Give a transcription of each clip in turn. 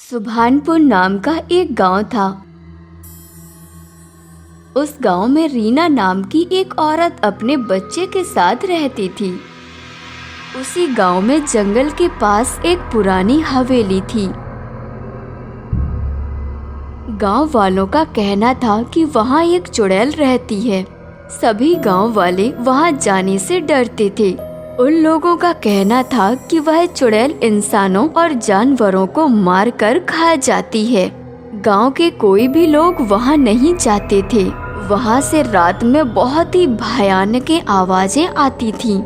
सुभानपुर नाम का एक गांव था। उस गांव में रीना नाम की एक औरत अपने बच्चे के साथ रहती थी। उसी गांव में जंगल के पास एक पुरानी हवेली थी। गांव वालों का कहना था कि वहां एक चुड़ैल रहती है। सभी गांव वाले वहां जाने से डरते थे। उन लोगों का कहना था कि वह चुड़ैल इंसानों और जानवरों को मारकर खा जाती है। गांव के कोई भी लोग वहां नहीं जाते थे। वहां से रात में बहुत ही भयानक आवाजें आती थीं।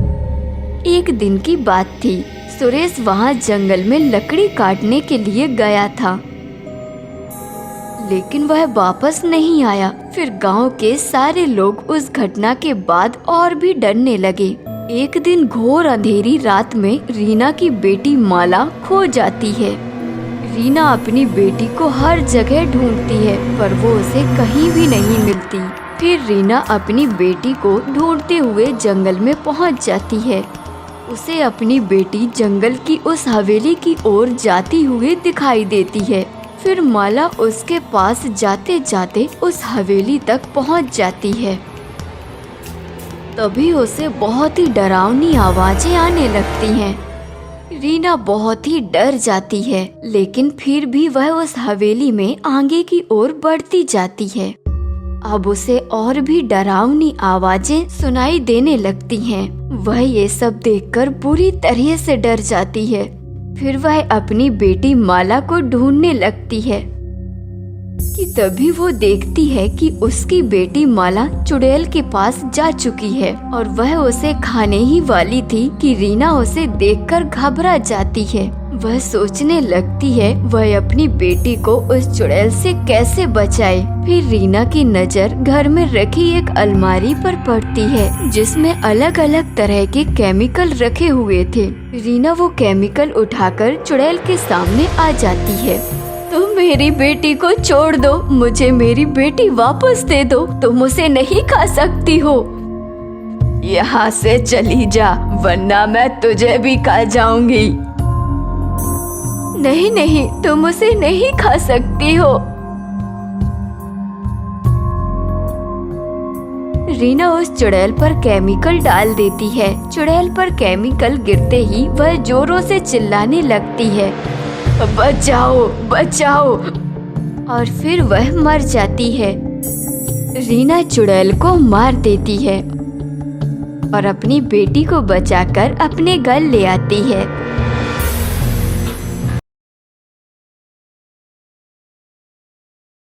एक दिन की बात थी। सुरेश वहां जंगल में लकड़ी काटने के लिए गया था, लेकिन वह वापस नहीं आया। फिर गांव के सारे लोग उस घटना के बाद और भी डरने लगे। एक दिन घोर अंधेरी रात में रीना की बेटी माला खो जाती है। रीना अपनी बेटी को हर जगह ढूंढती है, पर वो उसे कहीं भी नहीं मिलती। फिर रीना अपनी बेटी को ढूंढते हुए जंगल में पहुंच जाती है। उसे अपनी बेटी जंगल की उस हवेली की ओर जाती हुई दिखाई देती है। फिर माला उसके पास जाते जाते उस हवेली तक पहुंच जाती है। तभी उसे बहुत ही डरावनी आवाजें आने लगती हैं। रीना बहुत ही डर जाती है, लेकिन फिर भी वह उस हवेली में आगे की ओर बढ़ती जाती है। अब उसे और भी डरावनी आवाजें सुनाई देने लगती हैं। वह ये सब देखकर बुरी तरह से डर जाती है। फिर वह अपनी बेटी माला को ढूंढने लगती है कि तभी वो देखती है कि उसकी बेटी माला चुड़ैल के पास जा चुकी है और वह उसे खाने ही वाली थी कि रीना उसे देखकर घबरा जाती है। वह सोचने लगती है वह अपनी बेटी को उस चुड़ैल से कैसे बचाए। फिर रीना की नजर घर में रखी एक अलमारी पर पड़ती है, जिसमें अलग अलग तरह के केमिकल रखे हुए थे। रीना वो केमिकल उठाकर चुड़ैल के सामने आ जाती है। तुम मेरी बेटी को छोड़ दो, मुझे मेरी बेटी वापस दे दो, तुम उसे नहीं खा सकती हो। यहाँ से चली जा, वरना मैं तुझे भी खा जाऊंगी। नहीं नहीं, तुम उसे नहीं खा सकती हो। रीना उस चुड़ैल पर केमिकल डाल देती है। चुड़ैल पर केमिकल गिरते ही वह जोरों से चिल्लाने लगती है, बचाओ बचाओ, और फिर वह मर जाती है। रीना चुड़ैल को मार देती है और अपनी बेटी को बचाकर अपने घर ले आती है।